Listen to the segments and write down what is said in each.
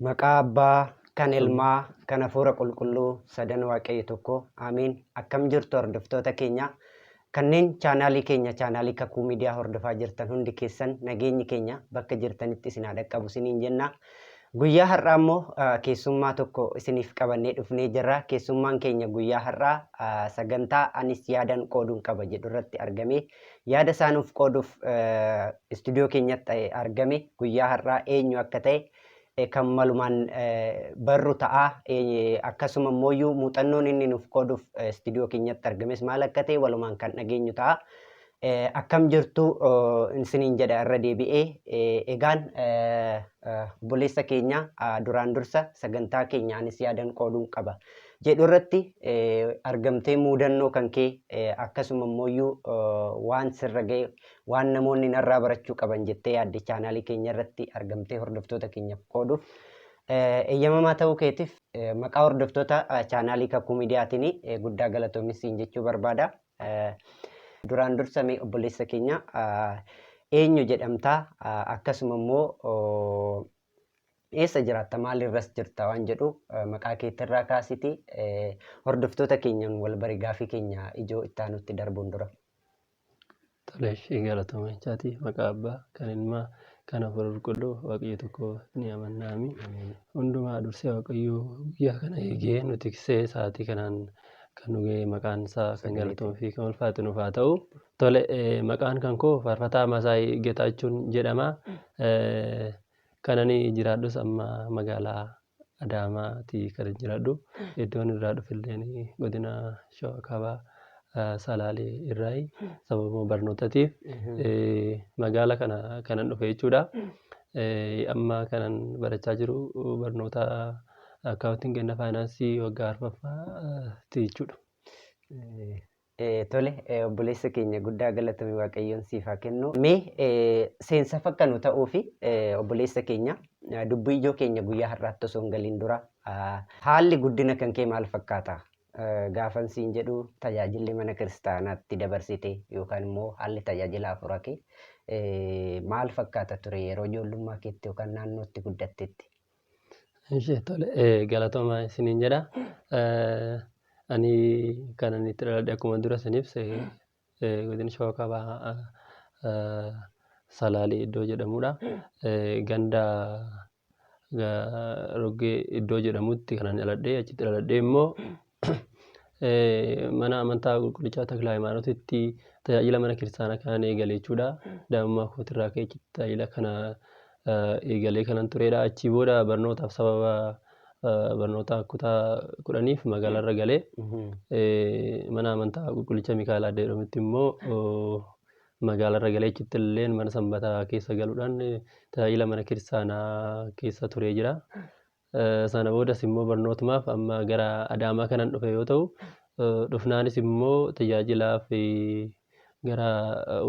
Maqaa Abbaa, kan Ilmaa, kan Hafuura Qulqulluu, sadan Waaqayyo tokko. Amiin. Akkam jirtu hordoftoota keenya. Kanneen chaanaalii keenya chaanaalii Kakuu Miidiyaa hordofaa jirtan hundi keessan nageenyi keenya bakka jirtanitti isin haa dhaqqabu isiniin jenna. Guyyaa har'aa immoo keessummaa tokko isiniif qabannee dhufnee jirra. Keessummaan keenya guyyaa har'aa sagantaa anis yaadan qooduun qaba jedhu irratti argame. Yaada isaanuuf qooduuf istuudiyoo keenyatti argame. Guyyaa har'aa eenyu akka ta'e kan malumaan barru ta'a. Akkasuma immoo muuxannoon inni nuuf qooduuf istuudiyoo keenyatti argames maal akka ta'e walumaan kan dhageenyu ta'a. Akkam jirtu isiniin jedha irra deebi'ee. Egaan obboleessa keenya duraan dursa sagantaa keenya anis yaadan qooduun qaba jedhu irratti argamtee muudannoo kan kee akkasuma immoo waan sirra ga'e waan namoonni narraa barachuu qaban jettee yaadde chaanaalii keenya irratti argamtee hordoftoota keenyaaf qooduuf eeyyamamaa ta'uu keetiif maqaa hordoftoota chaanaalii Kakuu Miidiyaatiin guddaa galatoomissiin jechuu barbaada. Duraan dursamee obboleessa keenya eenyu jedhamtaa akkasuma immoo eessa jiraatta maalirras jirta waan jedhu maqaa keetirraa kaasiti hordoftoota keenyaan wal barii gaafii keenya ijoo itti aanutti darbuun dura. Toleeshii galatooma jechaati maqaa Abbaa kan Ilmaa kan Hafuura Qulqulluu Waaqayyo tokko ni amannaami. Hundumaa dursee Waaqayyo guyyaa kana eegee nu tiksee sa'aatii kanaan kan nu ga'e maqaan isaa kan galatoomuu fi kan ulfaatu nuuf haa ta'u. Tole maqaan kan koo Faarfataa Masaayii Geetaachuun jedhama. Kan ani jiraadhus amma magaalaa Adaamaatti kan jiraadhu. Iddoon irraa dhufillee godina Shawaa Kaabaa Salaalee irraayi sababa barnootaatiif magaalaa kana kanan dhufe jechuudha. Amma kanan barachaa jiru barnoota akkaawuntiin kenna faayinaansii waggaa arfaffaatti jechuudha. Tole obboleessa keenya guddaa galatoomi Waaqayyoon siif haa kennu. Mee seensa fakkanu ta'uu fi obboleessa keenya dubbii ijoo keenya guyyaa har'aatti osoo hin galiin dura haalli guddina kan kee maal fakkaata? Gaafan siin jedhu tajaajilli mana kiristaanaatti dabarsite yookaan immoo haalli tajaajila hafuuraa kee maal fakkaata ture yeroo ijoollummaa keetti yookaan naannootti guddattetti? Tole galatooma isiniin jedha. Ani kan inni itti dhaladhe akkuma dura isiniif godina Shawaa Kaabaa Salaalee iddoo jedhamudha. Ganda Roggee iddoo jedhamutti kan ani dhaladhe achitti dhaladhee immoo mana amantaa qulqullichaa Taklaa Hayimaanotitti tajaajila mana kiristaanaa kan eegale jechuudha. Daa'imummaa kootirraa ka'ee tajaajila kana eegalee kanan turedha. Achii booda barnootaaf sababa barnoota kutaa 10f magaalarra galee mana amantaa qulqullicha Mikaa'el jedhamutti immoo magaalarra galee achitti illee mana sanbataa keessa galuudhaan tajaajila mana kiristaanaa keessa turee jira. Sana boodas immoo barnootumaaf amma gara Adaamaa kanan dhufe yoo ta'u dhufnaanis immoo tajaajilaaf gara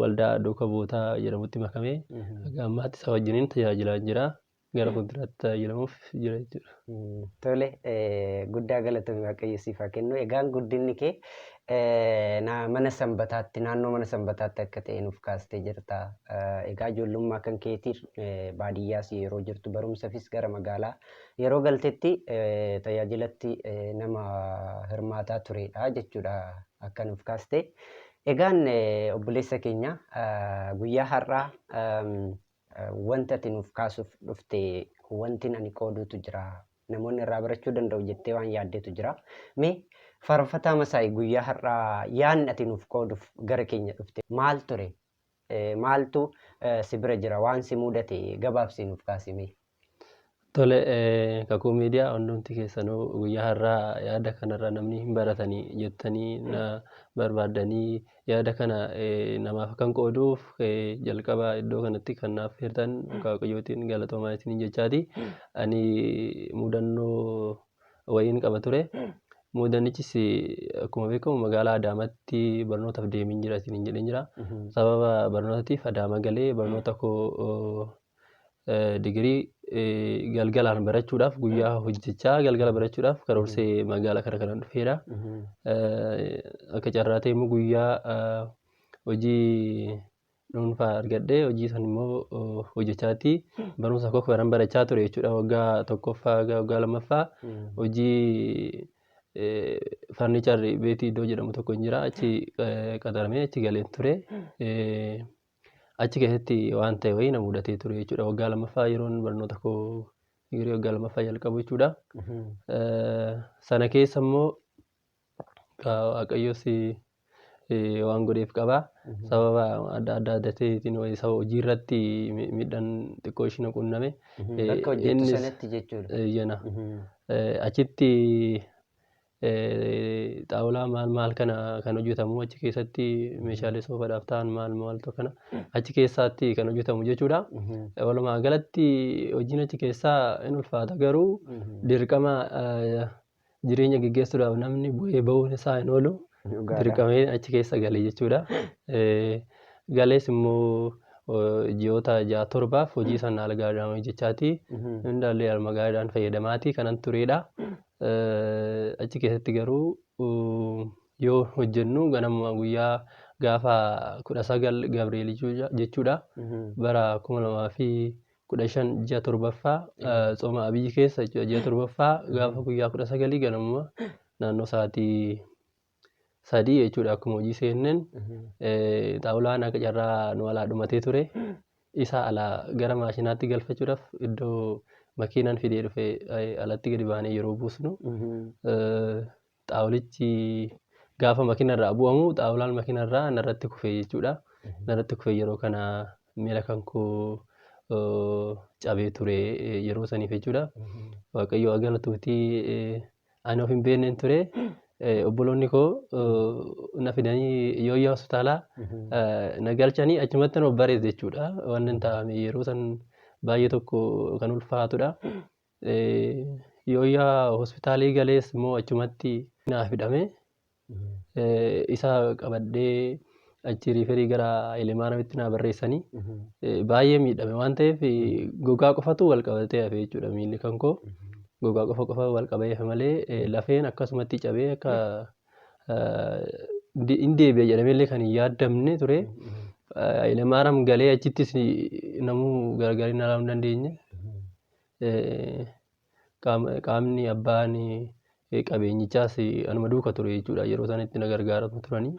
waldaa Duuka Bootaa jedhamutti makamee ammaatti isa wajjiniin tajaajilaa jira. Gara fuulduraatti tajaajilamuuf jira jechuudha. Tole guddaa galatoomi Waaqayyo siif haa kennu. Egaan guddinni kee mana sanbataatti naannoo mana sanbataatti akka ta'e nuuf kaastee jirta. Egaa ijoollummaa kan keetiin baadiyyaas yeroo jirtu barumsaafis gara magaalaa yeroo galtetti tajaajilatti nama hirmaataa turedha jechuudha akka nuuf kaastee. Egaan obboleessa keenya guyyaa har'aa wanta ati nuuf kaasuuf dhufte wanti ani qooduutu jira. Namoonni irraa barachuu danda'u jettee waan yaaddeetu jira. Mee Faarfataa Masaayii guyyaa har'aa yaadni ati nuuf qooduuf gara keenya dhufte maal ture? Maaltu si bira jira? Waan si mudate gabaabsii nuuf kaasime. Tole Kakuu Miidiyaa hundumti keessanuu guyyaa har'aa yaada kanarra namni hin baratanii jettanii na barbaadanii yaada kana namaaf kan qooduuf jalqaba iddoo kanatti kan naaf hirtan Waaqayyootiin galatoomaa isiniin jechaati. Ani mudannoo wayiin qaba ture. Mudannichis akkuma beekamu magaalaa Adaamaatti barnootaaf deemin jira isiniin jedheen jira. Sababa barnootaatiif Adaama galee barnoota koo digirii galgalaan barachuudhaaf guyyaa hojjechaa galgala barachuudhaaf karoorsee magaalaa kana kanan dhufeedha. Akka carraa ta'e immoo guyyaa hojii dhuunfaa argadhee hojii san immoo hojjechaati barumsa koo kanan barachaa ture jechuudha. Waggaa tokkoffaa waggaa lammaffaa hojii farniichar beetii iddoo jedhamu tokko hin jira. Achi qaxaramee achi galeen ture. Achi keessatti waan ta'e wayii na mudatee ture jechuudha. Waggaa lammaffaa yeroon barnoota koo digirii waggaa lammaffaa jalqabu jechuudha. Sana keessa immoo Waaqayyoos waan godheef qaba. Sababa adda addaatiin sababa hojii irratti miidhaan xiqqoo ishee qunname. Bakka hojjetu sanatti jechuudha. Achitti xaawulaa maal kana kan hojjetamu achi keessatti meeshaalee soofaadhaaf ta'an maaltu kana achi keessatti kan hojjetamu jechuudha. Walumaa galatti hojiin achi keessaa hin ulfaata garuu dirqama jireenya gaggeessuudhaaf namni bu'ee bahuun isaa hin oolu. Dirqamee achi keessa galee jechuudha. Galees immoo ji'oota 6-7 hojii sana haala gaariidhaan hojjechaati. Hundaallee haala gaariidhaan fayyadamaati kanan turedha. Achi keessatti garuu yoo hojjennu ganama guyyaa gaafa 19 Gabreel jechuudha. Bara 2015 ji'a 7ffaa Tsooma Abiyyi keessa ji'a 7ffaa gaafa guyyaa 19 ganama naannoo sa'aatii 3 jechuudha. Akkuma hojii seenneen xaawulaan akka carraa nu alaa dhumatee ture. Isa alaa gara maashinaatti galfachuudhaaf iddoo makiinaan fidee dhufe alatti gadi baanee yeroo buusnu xaawulichi gaafa makiinarraa bu'amu xaawulaan makiinarraa narratti kufe jechuudha. Narratti kufe yeroo kana miila kan koo cabee ture yeroo saniif jechuudha. Waaqayyo galatuuti ani of hin beekneen ture. Obboloonni koo na fidanii Yooyyaa hospitaalaa na galchanii achumatti na barees jechuudha. Waan hin taa'ame yeroo san baay'ee tokko kan ulfaatudha. Yooyyaa hospitaalii galees immoo achumatti naaf hidhame. Isa qabadhee achi riiferii gara Ilemaaramitti na barreessanii baay'ee miidhame waan ta'eef gogaa qofatu wal qabatee hafe jechuudha. Miilli kan koo gogaa qofa wal qabatee malee lafeen akkasumatti cabee akka hin deebi'a jedhameellee kan hin yaadamne ture. Ilemaaram galee achittis namuu gargaariin alaa hin dandeenye. Qaamni abbaan qabeenyichaas anuma duuka ture jechuudha. Yeroo sanatti na gargaaratu turanii.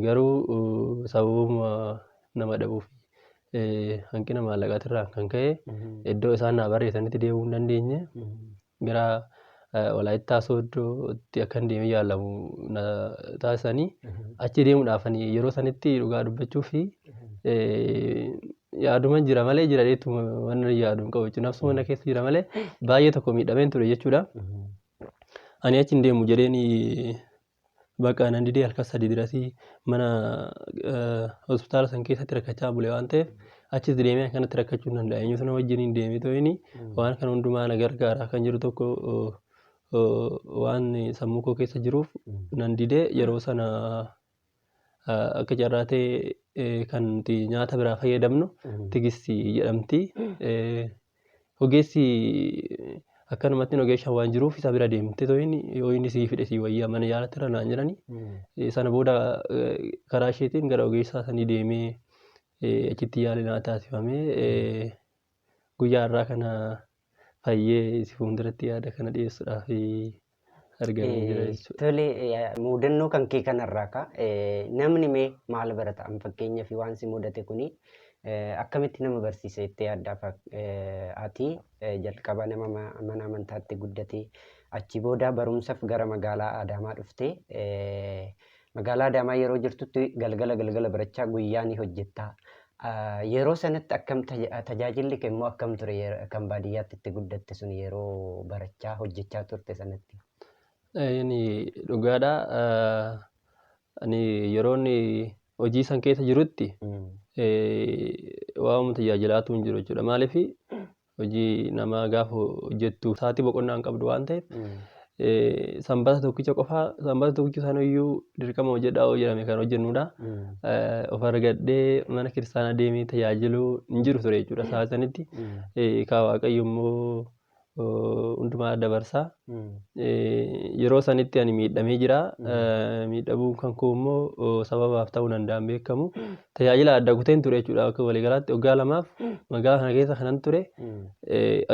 Garuu sababuma nama dhabuuf hanqina maallaqaatirraa kan ka'e iddoo isaan na barreessanitti deemuu hin dandeenye. Gara Walaayittaa Sooddootti akka hin deemee yaalamu na taasisanii achi deemuudhaaf yeroo sanitti dhugaa dubbachuuf yaaduma jira malee jira dheetu waan yaadu hin qabu jechuudha. Nafsuma na keessa jira malee baay'ee tokko miidhameen ture jechuudha. Ani achi hin deemu jedheen bakka nan didee halkan 3 dirasii mana hospitaala san keessatti rakkachaa bule waan ta'eef achis deemee kanatti rakkachuu hin danda'a. Eenyutu nama wajjin hin deemee ta'ini waan kana hundumaa na gargaara kan jiru tokko waan sammuu koo keessa jiruuf nan didee yeroo sana akka carraa ta'e kan nyaata biraa fayyadamnu tigistii jedhamti. Ogeessi akkanumatti ogeessaa waan jiruuf isa bira deemte ta'ini yoo inni sii fide sii wayyaa mana yaalatti irra naan jedhani sana booda karaa isheetiin gara ogeessaa sanii deemee achitti yaalii naa taasifamee guyyaa har'aa kana fayyee si fuulduratti yaada kana dhiyeessuudhaaf argamee jira jechuudha. Tole mudannoo kan kee kanarraa ka namni mee maal barata? Fakkeenyaaf waan si mudate kuni akkamitti nama barsiisa jettee yaaddaaf ati jalqaba nama mana amantaatti guddate achi booda barumsaaf gara magaalaa Adaamaa dhufte. Magaalaa Adaamaa yeroo jirtutti galgala barachaa guyyaa ni hojjetta. Yeroo sanatti akkam tajaajilli kee immoo akkam ture kan baadiyyaatti itti guddatte sun yeroo barachaa hojjechaa turte sanatti? Inni dhugaadha. Ani yeroon hojii san keessa jirutti waa'uma tajaajilaatu hin jiru jechuudha. Maaliif hojii nama gaafa hojjettu sa'aatii boqonnaa hin qabdu waan ta'eef sanbata tokkicha qofaa sanbata tokkicha sanayyuu dirqama hojjedhaa jedhame kan hojjennudha. Of argadhee mana kiristaanaa deemee tajaajiluu hin jiru ture jechuudha. Saa sanitti kaa Waaqayyo immoo hundumaa dabarsaa. Yeroo sanitti ani miidhamee jira. Miidhamuun kan koo immoo sababaaf ta'uu danda'an beekamu. Tajaajila adda kuteen ture jechuudha. Akka waliigalaatti waggaa 2 magaalaa kana keessa kanan ture.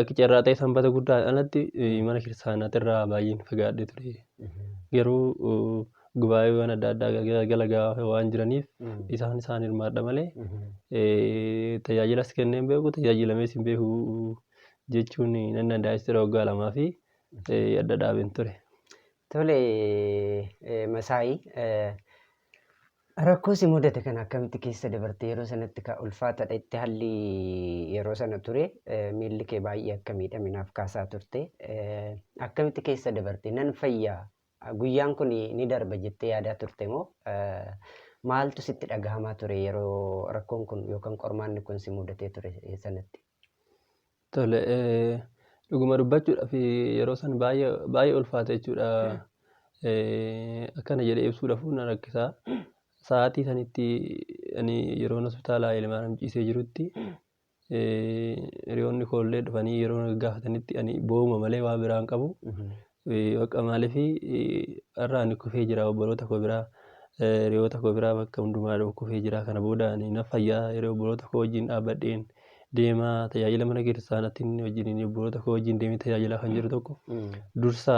Akka carraa ta'e sanbata guddaa alatti mana kiristaanaatirraa baay'een fagaadhee ture. Garuu gubaa'eewwan adda addaa galagaa waan jiraniif isaan hirmaadha malee tajaajilas kenneen beeku tajaajilamees hin beeku jechuun nan danda'es ture waggaa 2 fi adda dhaabeen ture. Tole Masaayii rakkoo si mudate kan akkamitti keessa dabarte yeroo sanatti ka ulfaataadha itti haalli yeroo sana ture miilli kee baay'ee akka miidhaminaaf kaasaa turte akkamitti keessa dabarte nan fayyaa guyyaan kun ni darba jettee yaadaa turte moo maaltu sitti dhagahamaa ture yeroo rakkoon kun yookaan qormaanni kun si mudatee ture sanatti? Tole dhuguma dubbachuudhaaf yeroo san baay'ee ulfaata jechuudha. Akkana jedhee ibsuudhaaf na rakkisaa. Sa'aatii sanitti ani yeroon hospitaala Ilmaanam ciisee jirutti hiriyoonni koollee dhufanii yeroo gaafatanitti ani bo'uma malee waa biraan qabu. Bakka maaliif irraa ani kufee jira obboloota koo biraa hiriyoota koo biraa bakka hundumaa kufee jira kana booda ani na fayyaa yeroo obboloota koo wajjin dhaabbadheen deemaa tajaajila mana kiristaanaatti wajjin obboloota koo wajjin deemee tajaajilaa kan jiru tokko dursa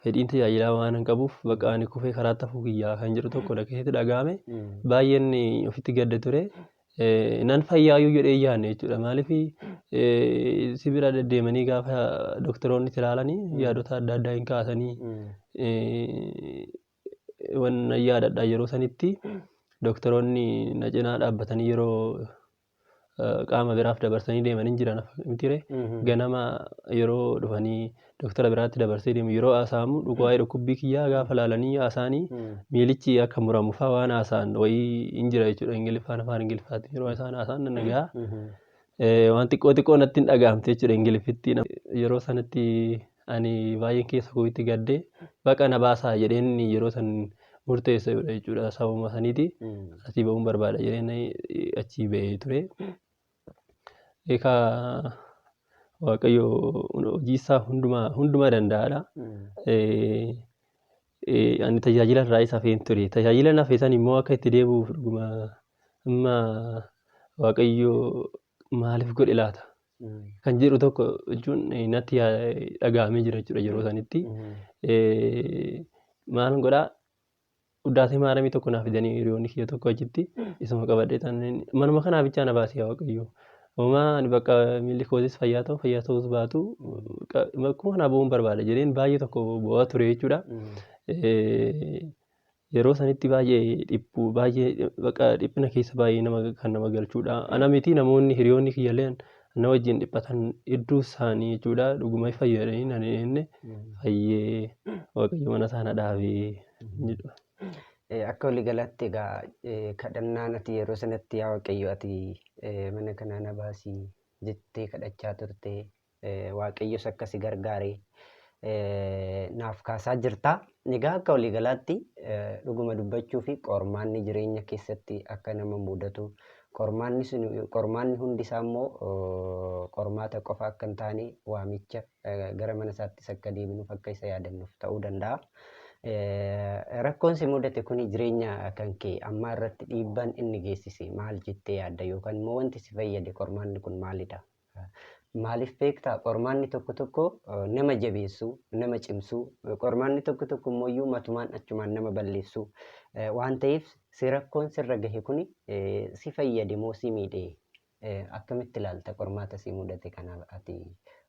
fedhiin tajaajilaa waan hin qabuuf bakka ani kufee karaatti hafuu kiyyaa kan jiru tokko keessatti dhagahame baay'een ofitti gadde ture. Nan fayyaayyuu jedhee yaadne jechuudha. Maaliif si bira deddeemanii gaafa doktoroonni ilaalanii yaadota adda addaa hin kaasanii waan yaadadha yeroo sanitti doktoroonni na cinaa dhaabbatanii yeroo qaama biraaf dabarsanii deemanii jiran mitire ganama yeroo dhufanii doktora biraatti dabarsee deemu yeroo haasa'amu dhugaa'ee dhukkubbii kiyyaa gaafa laalanii haasa'anii miilichi akka muramu fa'aa waan haasa'an wayii hin jira jechuudha. Ingiliffaan afaan Ingiliffaatti yeroo isaan haasa'an nan dhagaa waan xiqqoo natti hin dhagahamte jechuudha Ingiliffitti. Yeroo sanatti ani baay'een keessa koo'itti gaddee baqa na baasaa jedheen yeroo san murteessa jechuudha. Sababuma saniiti asii ba'uun barbaada jedheen achii ba'ee ture. Egaa Waaqayyo hojii isaa hundumaa danda'aadha. Ani tajaajila irraa isa hafeen ture. Tajaajila na hafeessan immoo akka itti deebi'uuf dhuguma amma Waaqayyo maaliif godhe laata kan jedhu tokko jechuun natti dhagahamee jira jechuudha yeroo sanitti. Maal godhaa uddaasee maaramii tokko naaf fidanii hiriyoonni kiyya tokko achitti isuma qabadhee manuma kanaa bichaa na baasee Waaqayyo. Uumaa ani bakka miilli kootis fayyaa ta'us baatu akkuma kana bu'uun barbaada jedheen baay'ee tokko bu'aa ture jechuudha. Yeroo sanitti baay'ee bakka dhiphina keessa baay'ee kan nama galchuudha. Ana miti namoonni hiriyoonni kiyyalleen na wajjin dhiphatan hedduu isaanii jechuudha. Dhuguma fayyadanii nan enne fayyee Waaqayyo mana isaa na dhaabee jedhu. Akka waliigalaatti egaa kadhannaan ati yeroo sanatti yaa Waaqayyo ati mana kana na baasii jettee kadhachaa turte Waaqayyos akkasi gargaaree naaf kaasaa jirta. Egaa akka waliigalaatti dhuguma dubbachuu fi qormaanni jireenya keessatti akka nama mudatu qormaanni hundi isaa immoo qormaata qofa akka hin taane waamicha gara mana isaattis akka deebinuuf akka isa yaadannuuf ta'uu danda'a. Rakkoon si mudate kun jireenya kan kee amma irratti dhiibbaan inni geessise maal jettee yaadda yookaan immoo wanti si fayyade qormaanni kun maalidha? Maaliif beektaa qormaanni tokko nama jabeessu nama cimsu qormaanni tokko immoo matumaan achumaan nama balleessu waan ta'eef si rakkoon sirra gahe kun si fayyade moo si miidhe akkamitti ilaalta qormaata si mudate kana ati?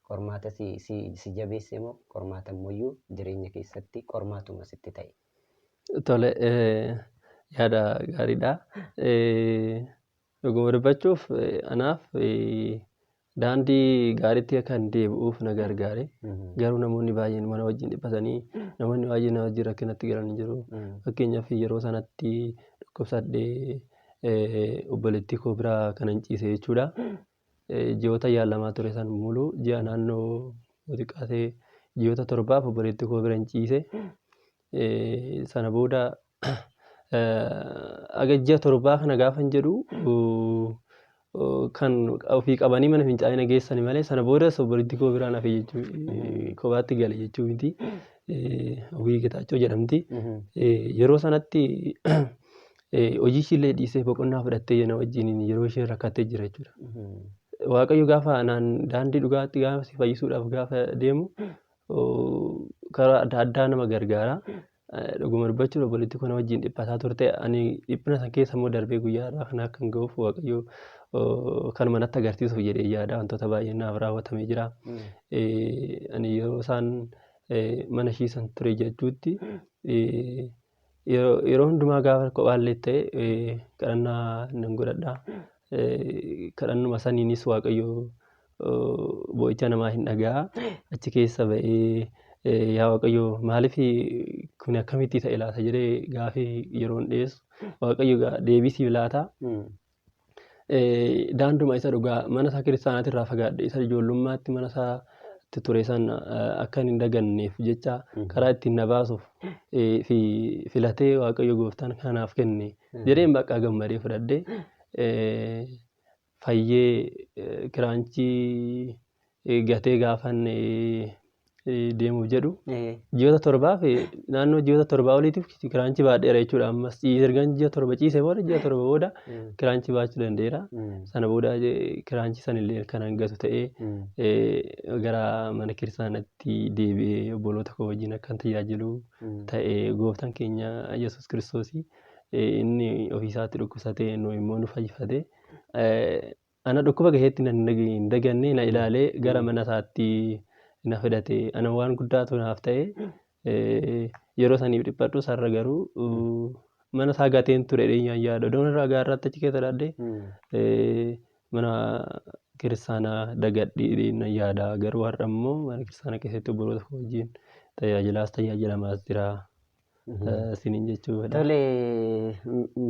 Qormaata si jabeesse moo qormaata immoo jireenya keessatti qormaatuma sitti ta'e? Tole yaada gaariidha. Dhuguma dubbachuuf anaaf daandii gaariitti akka hin deebi'uuf na gargaare. Garuu namoonni baay'een mana wajjin dhiphatanii namoonni baay'een na wajjin rakkinatti galan jiru. Fakkeenyaaf yeroo sanatti dhukkubsadhee obboleettii koo biraa kanan ciise jechuudha. Ji'oota yaalamaa ture san muluu ji'a naannoo xiqqaatee ji'oota 7 obboleettii koo bira ciise. Sana booda aga ji'a 7 kana gaafa jedhu kan ofii qabanii mana fincaa'ina geessani malee sana booda obboleettii koo biraan hafe jechuu kophaatti gale jechuu miti. Hawwii Getaachoo jedhamti. Yeroo sanatti hojii ishillee dhiisee boqonnaa fudhattee na wajjin yeroo isheen rakkattee jira jechuudha. Waaqayyo gaafa daandii dhugaatti gaafa si fayyisuudhaaf gaafa deemu karaa adda addaa nama gargaara. Dhuguma dubbachuudha obboleettii koo na wajjin dhiphataa turte. Ani dhiphina san keessa immoo darbee guyyaa irraa kana akkan ga'uuf waaqayyo kan manatti agarsiisuuf jedhee yaada wantoota baay'een naaf raawwatamee jira. Ani yeroo isaan mana ishiisan ture jechuutti yeroo hundumaa gaafa kophaallee ta'e kadhannaa nan godhadha. Kadhannuma saniinis waaqayyo boo'icha namaa hin dhaga'a. Achi keessa ba'ee yaa waaqayyo maaliif kun akkamitti ta'e laata jedhee gaafii yeroo hin dhiyeessu waaqayyo deebisiif laata. Daanduma isa dhugaa mana isaa kiristaanaatti irraa fagaadhe isa ijoollummaatti mana isaatti ture san akka hin daganneef jecha karaa ittiin na baasuuf filatee waaqayyo gooftaan kanaaf kenne jedheen bakka gammadee fudhadhe. Fayyee kiraanchii gatee gaafan deemuuf jedhu ji'oota torbaaf naannoo ji'oota torbaa oliitiif kiraanchii baadheera jechuudha. Ammas ergan ji'a torba ciisee booda ji'a torba booda kiraanchii baachuu danda'eera. Sana booda kiraanchii sanillee kan hangatu ta'ee gara mana kiristaanaatti deebi'ee obboloota koo wajjin akkan tajaajilu ta'ee gooftaan keenya Yesuus Kiristoosii inni ofiisaatti dhukkubsatee nu immoo nu fayyifate. Ana dhukkuba gaheetti hin daganne na ilaalee gara mana isaatti na fidate. Ana waan guddaatu naaf ta'e yeroo saniif dhiphadhu sarara garuu mana isaa gateen ture dhiyeenyaan yaada. Odoon irraa gaarraatti achi keessa dhaadhee mana kiristaanaa dagadhii na yaada. Garuu har'a immoo mana kiristaanaa keessatti obboloota koo wajjin tajaajilamaas jira. Sinin jechuudha. Tole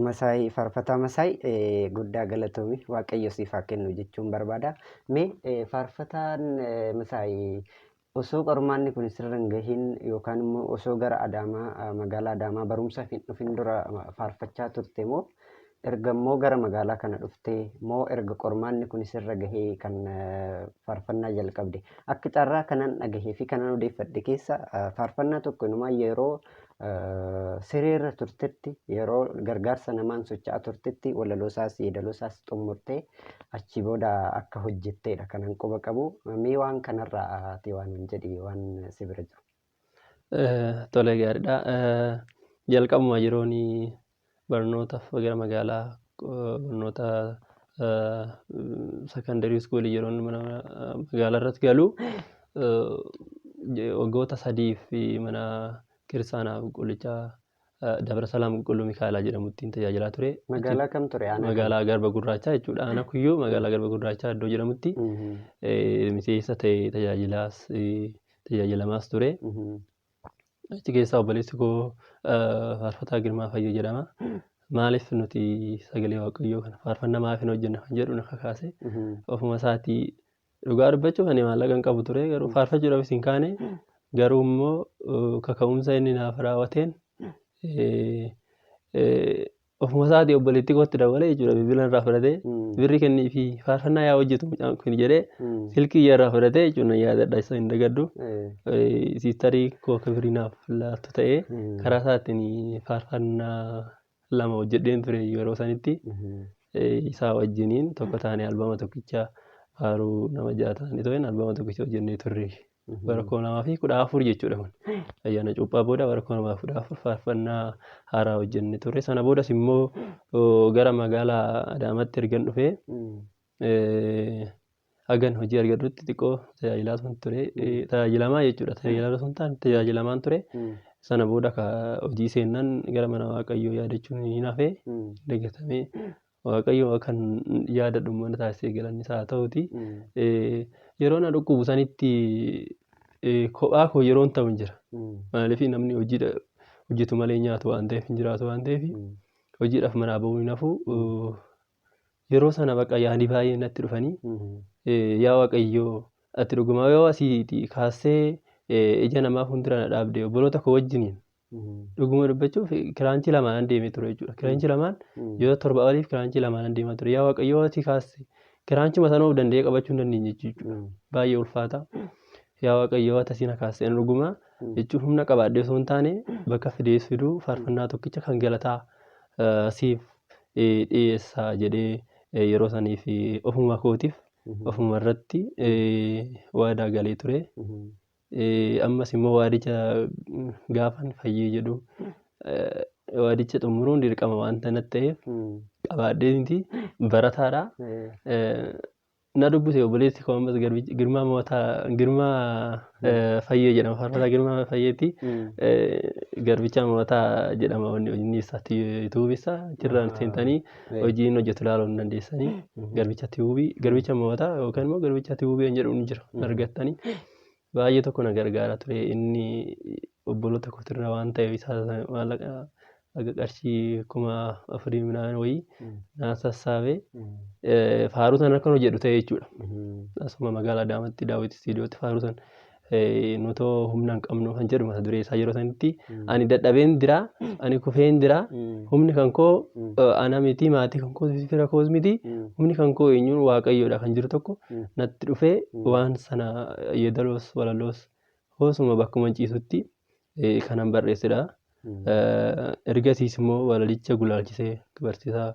Masaay faarfataa Masaay guddaa galatoomi waaqayyo siif haa kennu jechuun barbaada. Mee faarfataan Masaay osoo qormaanni kun sirra hin gahin yookaan immoo osoo gara Adaamaa magaalaa Adaamaa barumsaaf hin dhufin dura faarfachaa turte moo erga immoo gara magaalaa kana dhuftee moo erga qormaanni kun sirra gahee kan faarfannaa jalqabde? Akka carraa kanan dhagahee fi kanan odeeffadhe keessa faarfannaa tokko inumaa yeroo siriirra turtetti yeroo gargaarsa namaan socho'aa turtetti walaloosaas yeedaloosaas xumurtee achi booda akka hojjetteedha kanan quba qabu. Mee waan kanarraa ati waan hin jedhi waan si bira jiru. Tole gaariidha. Jalqabuma yeroon barnootaaf gara magaalaa barnoota sekondarii iskuulii yeroon magaalaa irratti galu waggoota 3 mana kiristaanaa qulqullichaa Dabra Salaam Qulqulluu Mikaa'elaa jedhamuttiin tajaajilaa ture. Magaalaa kam ture? Magaalaa Garba Gurraachaa jechuudha. Ana kuyyuu magaalaa Garba Gurraachaa iddoo jedhamutti miseensa ta'ee tajaajilamaas ture. Achi keessaa obboleessi koo faarfataa Girmaa Fayyoo jedhama. Maaliif nuti sagalee waaqayyoo kana faarfannaa maaf hin hojjennu kan jedhu na kakaase. Ofuma isaatii dhugaa dubbachuuf ani maallaqa hin qabu ture garuu faarfachuudhaaf hin kaane. Garuu immoo kaka'umsa inni naaf raawwateen ofuma isaatii obboleettii kootti dabalee jechuudha. Bilbila irraa fudhatee birri kennii fi faarfannaa yaa hojjetu mucaan kun jedhee silkii irraa fudhatee jechuudha. Yaadadha isa hin dagaddu. Siistarii koo birrii naaf laattu ta'ee karaa isaatiin faarfannaa 2 hojjedheen ture yeroo sanitti. Isaa wajjiniin tokko taanee albama tokkicha faaruu nama 6 ta'anii ta'een albama tokkicha hojjennee turre. Bara 2014 jechuudha kun. Ayyaana cuuphaa booda bara 2014 faarfannaa haaraa hojjennee turre. Sana boodas immoo gara magaalaa Adaamaatti ergan dhufee hagan hojii argadhutti xiqqoo tajaajilaa sun ture. Tajaajilamaa jechuudha. Tajaajilaa sun taane tajaajilamaan ture. Sana booda hojii seennan gara mana waaqayyoo yaadachuun hin hafee dagatamee waaqayyoo kan yaadadhu mana taasisee galannis haa ta'uti. Yeroo na dhukkubu sanitti kophaa koo yeroon ta'u hin jira. Maaliif namni hojjetu malee nyaatu waan ta'eef hin jiraatu waan ta'eef hojiidhaaf manaa bahuu hin hafu. Yeroo sana bakka yaadni baay'ee natti dhufanii yaa waaqayyoo ati dhugumaa yoo asiitii kaasee ija namaa fuuldura na dhaabde obboloota koo wajjiniin dhuguma dubbachuuf kiraanchii 2 deemee ture jechuudha. Kiraanchii 2 yoo 7 oliif kiraanchii 2 deemaa ture. Yaa waaqayyoo ati kaasee kiraanchuma sana of danda'ee qabachuu hin dandeenye jechuudha. Baay'ee ulfaata. Yaa Waaqayyo waan asiin kaaseen dhuguma jechuun humna qabaadhee osoo hin taane bakka fidees fiduu faarfannaa tokkicha kan galataa siif dhiyeessaa jedhee yeroo sanii fi ofuma kootiif ofuma irratti waadaa galee ture. Ammas immoo waadicha gaafan fayyee jedhu waadicha xumuruun dirqama waanta natti ta'eef qabaadhee miti barataadha. Na dubbise obboleessi koo ammas girmaa fayyee jedhama. Faarfataa girmaa fayyeetti garbicha mootaa jedhama. Inni isaatti yuutuubisa jirran seentanii hojiin hojjetu ilaaluu hin dandeessanii garbicha tiivuubii garbicha mootaa yookaan immoo garbicha tiivuubii jedhu ni jira argattanii. Baay'ee tokko na gargaara ture inni obboloota kootirra waan ta'eef isaa maallaqa aga qarshii 4,000 minaan wayii naan sassaabee faaruu sana kan hojjedhu ta'e jechuudha. Asuma magaalaa Adaamaatti Daawit Istiidiyootti faaruu sana nutoo humna hin qabnu kan jedhu mata duree isaa yeroo sanitti ani dadhabeen jira ani kufeen jira humni kan koo ana miti maatii kan koo fira koos miti humni kan koo eenyuun Waaqayyoodha kan jiru tokko natti dhufee waan sana yeedaloos walaloos hoosuma bakkuma ciisutti kanan barreessedha. Ergasiis immoo walalicha gulaalchisee barsiisaa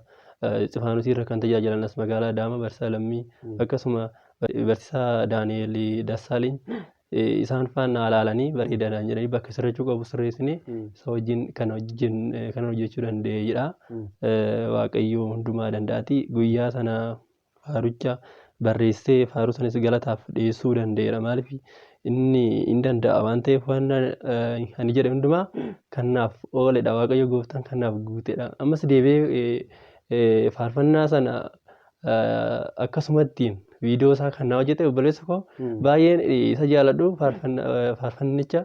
Isxifaanosii irra kan tajaajilan as magaalaa Adaamaa barsiisaa Lammii akkasuma barsiisaa Daani'eel Dassaaleny isaan faana ilaalanii bareedaadhaan jedhanii bakka sirrachuu qabu sirreessinee isa wajjin kan hojjechuu danda'eedha. Waaqayyo hundumaa danda'ati. Guyyaa sana faarucha barreessee faaruu sanis galataaf dhiyeessuu danda'eera. Maaliif inni hin danda'a waan ta'eef waan ani jedhe hundumaa kanaaf ooledha. Waaqayyo gooftaan kanaaf guuteedha. Ammas deebi'ee faarfannaa sana akkasumattiin viidiyoo isaa kan hojjete obboleessa koo baay'een isa jaaladhu faarfannicha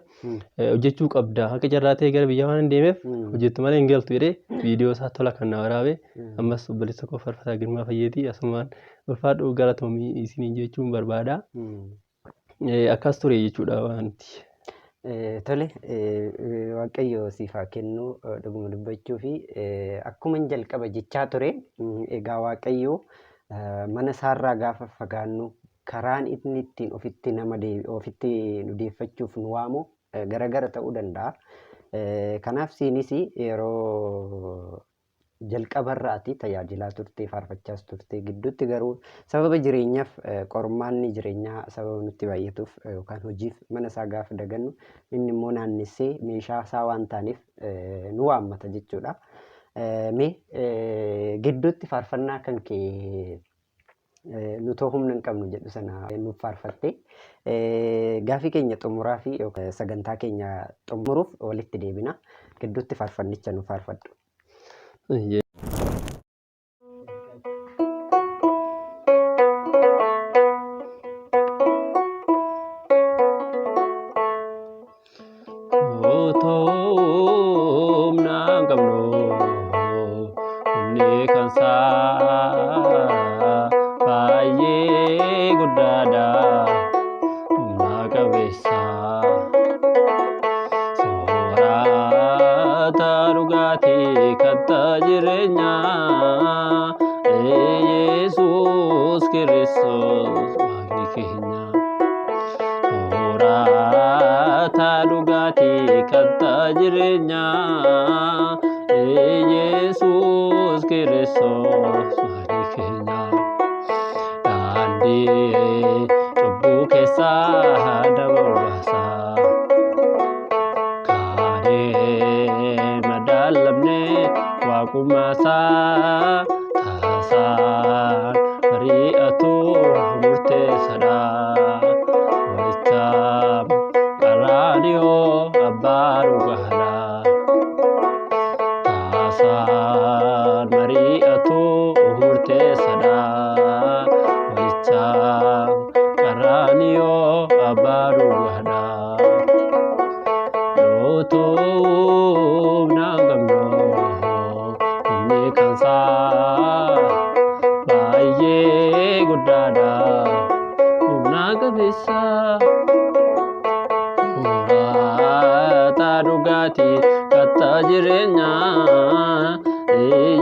hojjechuu qabda akka carraa ta'e gara biyya waan hin deemeef hojjettu malee hin galtu jedhee viidiyoo isaa tola kan na waraabe. Ammas obboleessa koo faarfataa Girmaa Fayyeetii asumaan ulfaadhu galatoomii isinii jechuun barbaada. Akkas ture jechuudha wanti. Tole Waaqayyo siif haa kennu dhuguma dubbachuu fi akkuma jalqaba jechaa ture egaa Waaqayyo mana isaarraa gaafa fagaannu karaan inni ittiin ofitti nu deeffachuuf nu waamu garagara ta'uu danda'a. Kanaaf siinis yeroo jalqabarraati tajaajilaa turte faarfachaas turte gidduutti garuu sababa jireenyaaf qormaanni jireenyaa sababa nutti baay'atuuf yookaan hojiif mana isaa gaafa dagannu inni immoo naannessee meeshaa isaa waan taaneef nu waammata jechuudha. Mee gidduutti faarfannaa kan kee nutoo humna hin qabnu jedhu sana nuuf faarfatte gaafii keenya xumuraa fi sagantaa keenya xumuruuf walitti deebina. Gidduutti faarfannicha nuuf faarfadhu.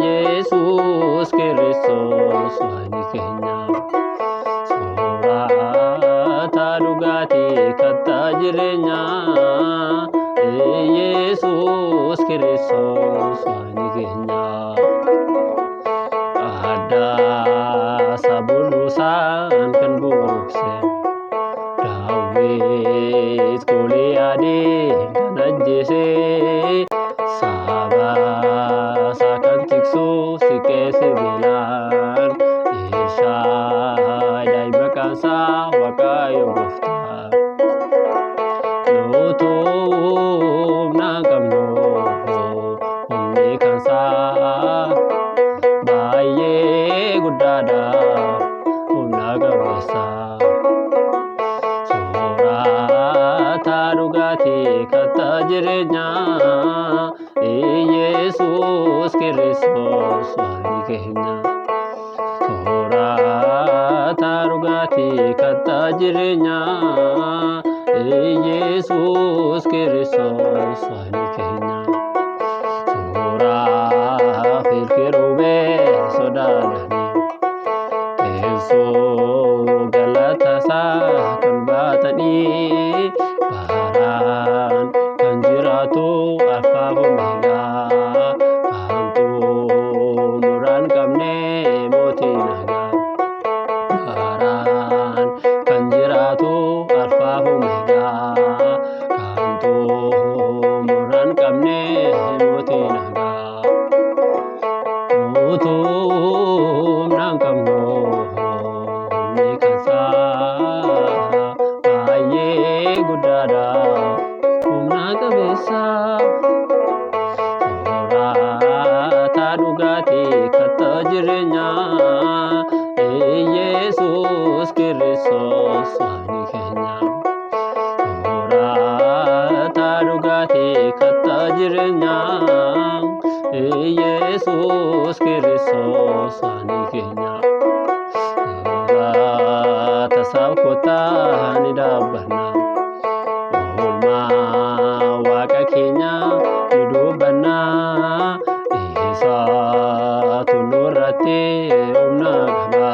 Yesus Kristus wani kenya. jireenyaa Yesuus Kiristoos waan keenya addaa saburusaan kan buukse Daawit Goliyaadin kan ajjeese saba isaa kan tiksu siqee sibiilaan Elshaadaay maqaan isaa Waaqayyo Gooftaa nutuu humna hin qabnu humni kan isaa baay'ee guddaadha humna qabeessa soorata dhugaatii kattaa jireenyaa Yesuus Kiristoos waan keenya soorata dhugaatii kattaa jireenyaa Yesuus Kiristoos waan keenya suuraa firkiruubee sodaadhanii teessoo galatasaa kan baatanii baraan kan jiraatu alfaa omeegaa kan xumuraan qabne mootii nagaa baraan kan jiraatu alfaa omeegaa kan xumuraan qabne mootii nagaa utuu humna hin qabnu humni kan isaa baay'ee guddaadha humna qabeessa soorata dhugaatii kattaa jireenyaa Yesuus Kiristoos waan keenya soorata dhugaatii kattaa jireenyaa Yesuus Kiristoos waan keenya tasaaf kottaa ni dhaabbanna oolmaa waaqa keenya ni dubbanna isaatu nurratti humna qaba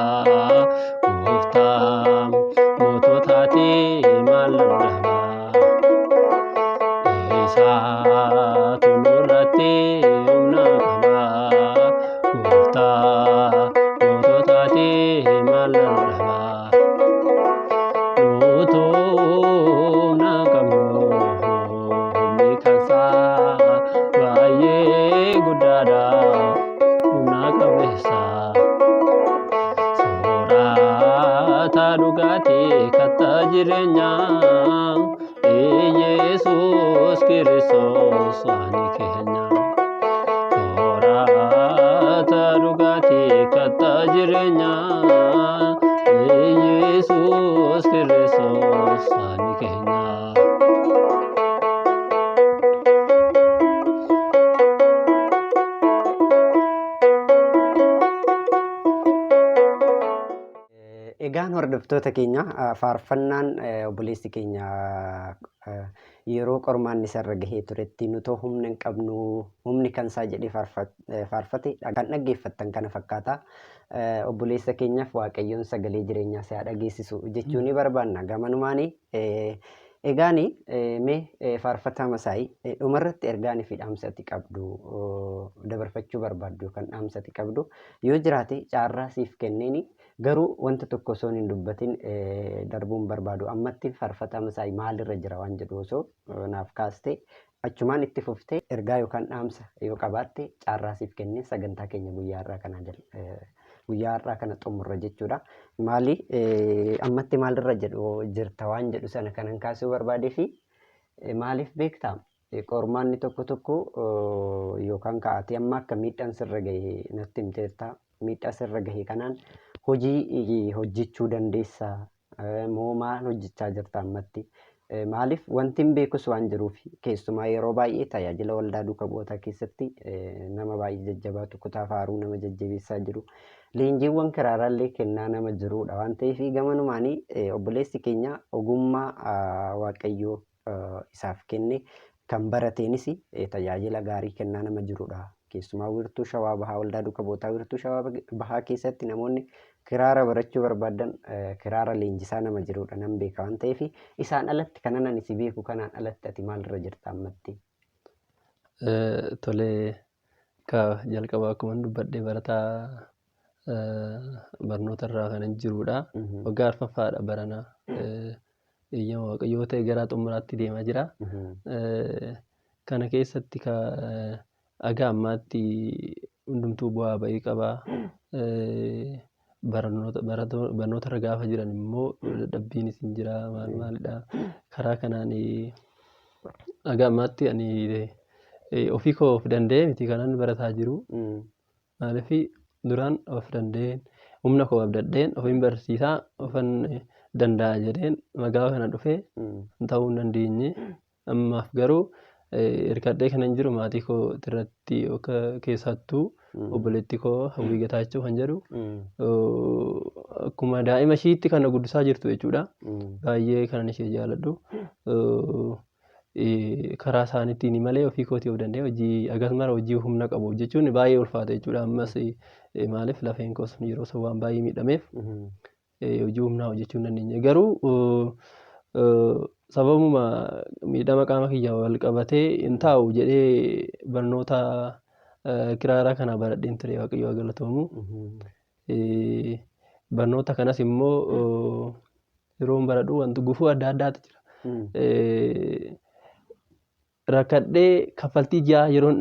gooftaa moototaati maal lallaba isaatu nurratti humna qaba gooftaa moototaati maal lallaba nutuu humna hin qabnu humni kan isaa baay'ee guddaadha humna qabeessa soorata dhugaatii kattaa jireenyaa Yesuus Kiristoos waan keenya soorata dhugaatii kattaa jireenyaa Yesuus Kiristoos waan keenya Egaan hordoftoota keenya faarfannaan obboleessi keenya yeroo qormaanni isarra gahee turetti nutoo humna hin qabnu humni kan isaa jedhee faarfate kan dhaggeeffattan kana fakkaata. Obboleessa keenyaaf Waaqayyoon sagalee jireenyaa isaa dhageessisu jechuu ni barbaanna. Gamanumaanii egaani mee faarfataa Masaayii dhumarratti ergaanii fi dhaamsati qabdu dabarfachuu barbaaddu yookaan dhaamsati qabdu yoo jiraate caarraa siif kenneeni. Garuu wanta tokko osoo hin dubbatin darbuun barbaadu ammatti faarfataa Masaayii maalirra jira waan jedhu osoo naaf kaastee achumaan itti fuftee ergaa yookaan dhaamsa yoo qabaatte caarraa siif kennee sagantaa keenya guyyaa har'aa kana xumurra jechuudha. Maali ammatti maalirra jedhu jirta waan jedhu sana kanan kaasuu barbaadee fi maaliif beektaa qormaanni tokko yookaan ka'aatee amma akka miidhaan sirra gahe natti himteetta. Miidhaa sirra gahe kanaan hojii hojjechuu dandeessaa moo maal hojjechaa jirta ammatti? Maaliif wanti hin beekus waan jiruuf keessumaa yeroo baay'ee tajaajila waldaa duukaa bu'ootaa keessatti nama baay'ee jajjabaatu kutaa faaruu nama jajjabeessaa jiru. Leenjiiwwan kiraaraallee kennaa nama jirudha waan ta'eef gamanumaanii obboleessi keenya ogummaa Waaqayyoo isaaf kenne kan barateenis tajaajila gaarii kennaa nama jirudha. Keessumaa wiirtuu Shawaa Bahaa waldaa duukaa bu'ootaa wiirtuu Shawaa Bahaa keessatti namoonni kiraara barachuu barbaadan kiraara leenjisaa nama jirudha nan beeka waan ta'eef isaan alatti kanan ani si beeku kanaan alatti ati maalirra jirta ammatti? Tolee, ka jalqaba akkuma dubbadhee barataa barnoota irraa kanan jirudha. Waggaa arfaffaadha baranaa. Eeyyama Waaqayyoo ta'e gara xumuraatti deemaa jira. Kana keessatti aga ammaatti hundumtuu bu'aa ba'ii qaba. Barnoota irra gaafa jiran immoo dadhabbiinis hin jira maalidha. Karaa kanaan aga ammaatti ani ofii koo of danda'ee miti kanan barataa jiru. Maaliif duraan of danda'een humna koo abdadheen ofiin barsiisaa ofan danda'a jedheen magaalaa kana dhufee ta'uu hin dandeenye. Ammaaf garuu hirkadhee kanan jiru maatii koo irratti keessattuu obboleettii koo Hawwii Getaachoo kan jedhu akkuma daa'ima ishiitti kan guddisaa jirtu jechuudha. Baay'ee kanan ishee jaalladhu. Karaa isaaniitiin malee ofii kootii of danda'ee hojii akkasumara hojii humna qabu jechuun baay'ee ulfaata jechuudha. Ammas maaliif lafeen koos yeroo isaa waan baay'ee miidhameef hojii humnaa hojjechuu hin dandeenye. Garuu sababuma miidhama qaama kiyyaa wal qabatee hin taa'u jedhee barnoota kiraara kana baradheen ture. Waaqayyo haa galatoomu. Barnoota kanas immoo yeroon baradhu wanti gufuu adda addaatu jira. Rakkadhee kaffaltii ji'aa yeroon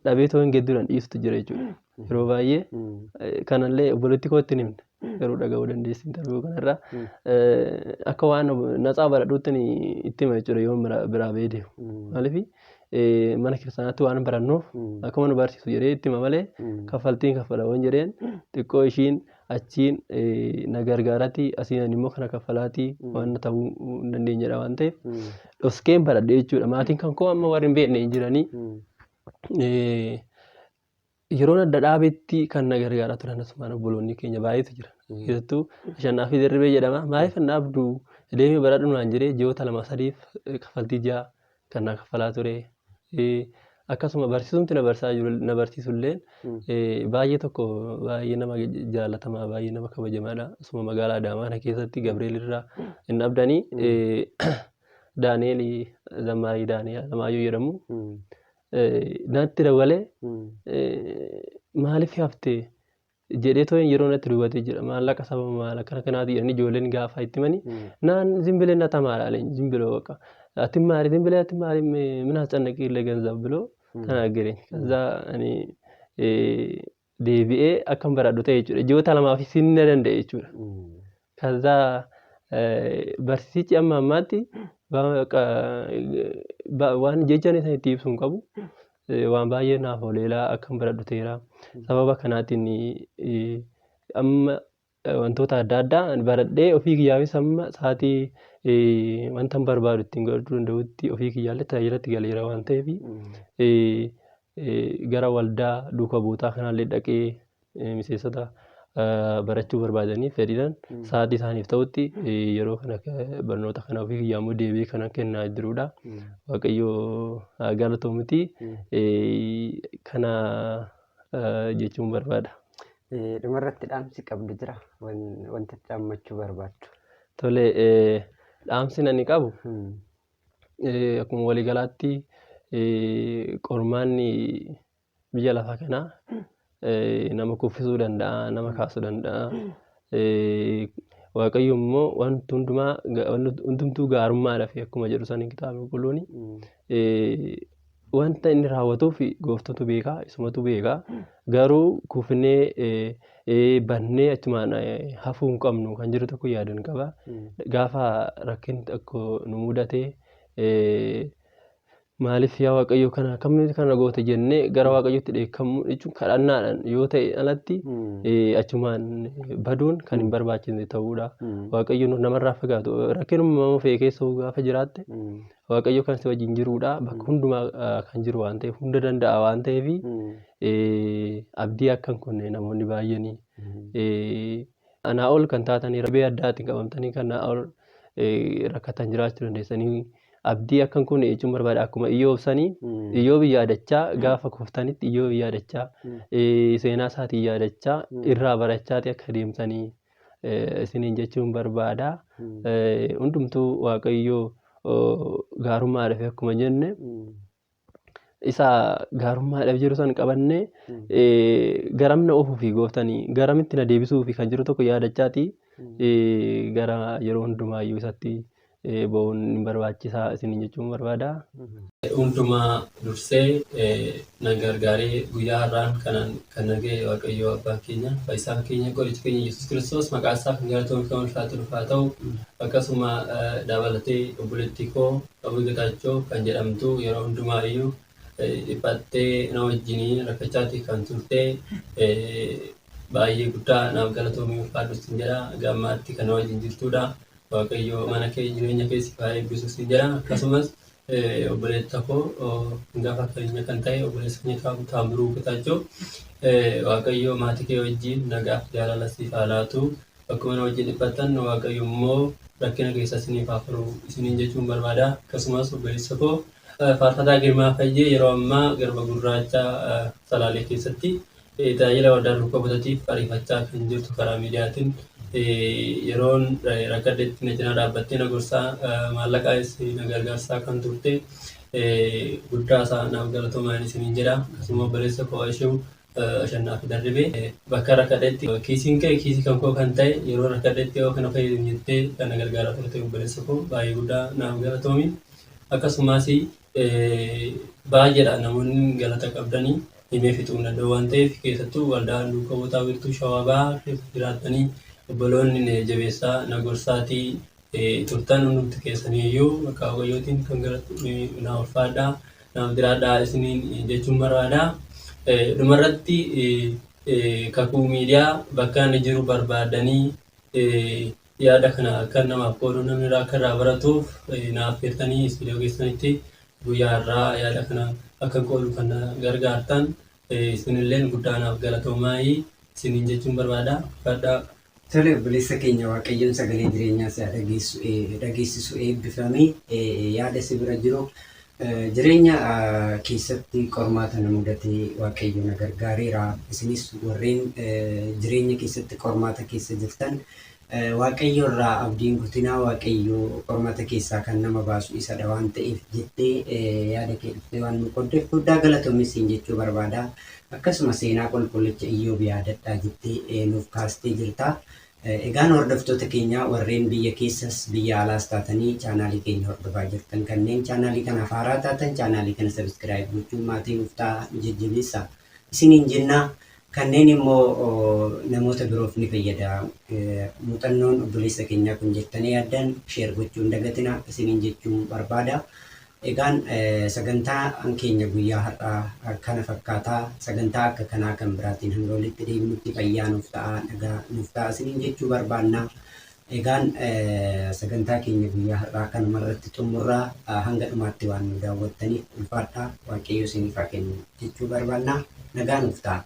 dhabee to'in gidduudhaan dhiistu jira jechuudha. Yeroo baay'ee kanallee obboleettii kootti hin himne garuu dhaga'uu dandeessi interviyuu kanarraa akka waan natsaa baradhuutti itti hima jechuudha yoo biraa ba'ee deemu. Maaliif mana kiristaanaatti waan barannuuf akkuma nu barsiisu jedhee itti hima malee kaffaltiin kaffalawwan jedheen xiqqoo ishiin achiin na gargaarati asiin immoo kana kaffalaatii waan ta'uu hin dandeenyedha waan ta'eef dhoskeen baradhee jechuudha. Maatiin kan koo amma warri hin beekne hin jiranii. Yeroon adda dhaabetti kan na gargaaraa turan asumaan obboloonni keenya baay'eetu jira. Keessattuu Ashannaa fi Dirribee jedhama. Maaliif hin dhaabdu deemee baradhu naan jedhee ji'oota 2-3 kaffaltii ji'aa kan na kaffalaa ture. Akkasuma barsiisumti na barsiisullee baay'ee tokko baay'ee nama jaalatamaa baay'ee nama kabajamaadha. Asuma magaalaa Adaamaa kana keessatti Gabriel irraa hin dhabdanii Daani'eel Zammaarii Daani'eel Alamaayyoo jedhamu. Natti dabalee maaliif hafte jedhee tooyin yeroo natti dubatee jira. Maallaqa sababa maallaqa kana kanaati jedhanii ijoolleen gaafa itti mani naan zimbilee na tamaara aleen zimbiloo bakka ati maali zimbilee ati maali ምን አስጨነቀኝ ለገንዘብ ብሎ ተናገረኝ። ከዛ እኔ deebi'ee akkan baradhu ta'e jechuudha. Ji'oota 2 fi sinna danda'e jechuudha. ከዛ barsiisichi amma ammaatti waan jechaan isaan itti ibsuun qabu waan baay'ee naaf ooleelaa akkan baradhu ta'eera. Sababa kanaatiin amma wantoota adda addaa baradhee ofii kiyyaafis amma sa'aatii wanta barbaadu ittiin godhuu danda'utti ofii kiyyaallee tajaajilatti galeera waan ta'eef gara waldaa duuka buutaa kanallee dhaqee miseensota barachuu barbaadaniif fedhiidhaan sa'aatii isaaniif ta'utti yeroo kana barnoota kana ofii kiyyaammoo deebii kana kennaa jirudha. Waaqayyo galatoomuti kana jechuun barbaada. Dhumarratti dhaamsi qabdu jira wanta dhaammachuu barbaaddu. Tole dhaamsi ani qabu akkuma waliigalaatti qormaanni biyya lafaa kanaa nama kuffisuu danda'a, nama kaasuu danda'a. Waaqayyo immoo wanti hundumaa hundumtuu gaarummaadhaaf akkuma jedhu san kitaaba qulqulluun wanta inni raawwatuuf gooftatu beekaa, isumatu beekaa. Garuu kufnee bannee achumaan hafuu hin qabnu kan jiru tokko yaadan qaba. Gaafa rakkinni tokko nu mudate maaliif yaa Waaqayyo kana akkamitti kana goote jennee gara Waaqayyotti dheekkamuu jechuun kadhannaadhaan yoo ta'e alatti achumaan baduun kan hin barbaachifne ta'uudha. Waaqayyo namarraa fagaatu rakkinuma fe'ee keessa gaafa jiraatte Waaqayyo kan si wajjin jiruudha. Bakka hundumaa kan jiru waan ta'eef hunda danda'a waan ta'eef abdii akkan kunne namoonni baay'een anaa ol kan taatanii rabee addaatiin qabamtanii kan anaa ol rakkatan jiraachuu dandeessanii abdii akkan kun jechuun barbaada akkuma Iyyoobsanii Iyyoob yaadachaa gaafa kuftanitti Iyyoob yaadachaa seenaa isaatii yaadachaa irraa barachaati akka deemtanii isiniin jechuun barbaada. Hundumtuu Waaqayyoo gaarummaadhaaf akkuma jenne isa gaarummaadhaaf jiru san qabannee garamna ofuufi gooftanii garamitti na deebisuufi kan jiru tokko yaadachaati gara yeroo hundumaayyuu isatti bo'uun barbaachisaa isiniin jechuun barbaada. Hundumaa dursee na gargaaree guyyaa har'aan kan nagee Waaqayyoo abbaa keenya fayyisaa keenya qoricha keenya Yesuus Kiristoos maqaa isaa kan galatoomuu fi kan ulfaatu dhufaa ta'u akkasuma dabalatee obboleettii koo Abuu Getaachoo kan jedhamtu yeroo hundumaayyuu dhiphattee na wajjinii rakkachaatii kan turte baay'ee guddaa naaf galatoomuu ulfaatu sin jedha gammaatti kan na wajjin jirtudha. Waaqayyoo mana kee jireenya keessi baay'ee eebbisu sin jedha akkasumas obboleetta koo hangafa keenya kan ta'e obboleessa keenya Taammiruu Getaachoo Waaqayyoo maatii kee wajjin nagaaf jaalala siif haa laatu akkuma na wajjin dhiphattan Waaqayyo immoo rakkina keessa isiniif haa furu isiniin jechuun barbaada akkasumas obboleessa koo Faarfataa Girmaa Fayyee yeroo ammaa Garba Gurraacha Salaalee keessatti tajaajila waldaa Luukaa Botatiif ariifachaa kan jirtu karaa miidiyaatiin yeroon rakkadeetti na jala dhaabbattee na gorsaa maallaqaas na gargaarsaa kan turte guddaa isaa naaf galatoomaan isiniin jedha akkasuma obboleessa koo ishee Ashannaafi Darribee bakka rakkadeetti kiisiin kee kiisii kan koo kan ta'e yeroo rakkadeetti yoo kana fayyadamu jettee kan na gargaaraa turte obboleessa koo baay'ee guddaa naaf galatoomi akkasumas baay'eedha namoonni galata qabdanii himee fixuu danda'u waan ta'eef keessattuu waldaa Luukaa Botaa Wiirtuu Shawaa Bahaa keessa jiraatanii obboloonni jabeessaa na gorsaatii turtan hundumti keessaniiyyuu maqaa Waaqayyootiin kan na ulfaadhaa naaf jiraadhaa isiniin jechuun barbaada. Dhumarratti kakuu miidiyaa bakka inni jiru barbaadanii yaada kana akka namaaf qoodu namni akka irraa baratuuf naaf feertanii istiidiyoo keessanitti guyyaa irraa yaada kana akka qoodu kan gargaartan isinilleen guddaa naaf galatoomaayii isiniin jechuun barbaada. Tole obboleessa keenya Waaqayyoon sagalee jireenyaa isaa dhageessisu eebbifamee yaada si bira jiru jireenya keessatti qormaata na mudatee Waaqayyo na gargaareera. Isinis warreen jireenya keessatti qormaata keessa jirtan Waaqayyo irraa abdiin kutinaa Waaqayyo qormaata keessaa kan nama baasu isadha waan ta'eef jettee yaada kee dhuftee waan nu qoddeef guddaa galatoomi siin jechuu barbaada. Akkasuma seenaa qulqullicha Iyyoob yaadadhaa jettee nuuf kaastee jirta. Egaan hordoftoota keenya warreen biyya keessas biyya alaas taatanii chaanaalii keenya hordofaa jirtan kanneen chaanaalii kanaaf haaraa taatan chaanaalii kana sabiskiraayib gochuun maatii nuuf ta'a jajjabeessa isiniin jenna. Kanneen immoo namoota biroof ni fayyada muuxannoon obboleessa keenyaa kun jettanii yaaddan sheer gochuun dagatina isiniin jechuun barbaada. Egaan sagantaa keenya guyyaa har'aa kana fakkaataa sagantaa akka kanaa kan biraatiin hanga walitti deebinutti fayyaa nuuf ta'a nagaa nuuf ta'a isiniin jechuu barbaanna. Egaan sagantaa keenya guyyaa har'aa kanuma irratti xumurraa hanga dhumaatti waan nu daawwattaniif ulfaadhaa Waaqayyo isiniif haa kennu jechuu barbaanna nagaa nuuf ta'a.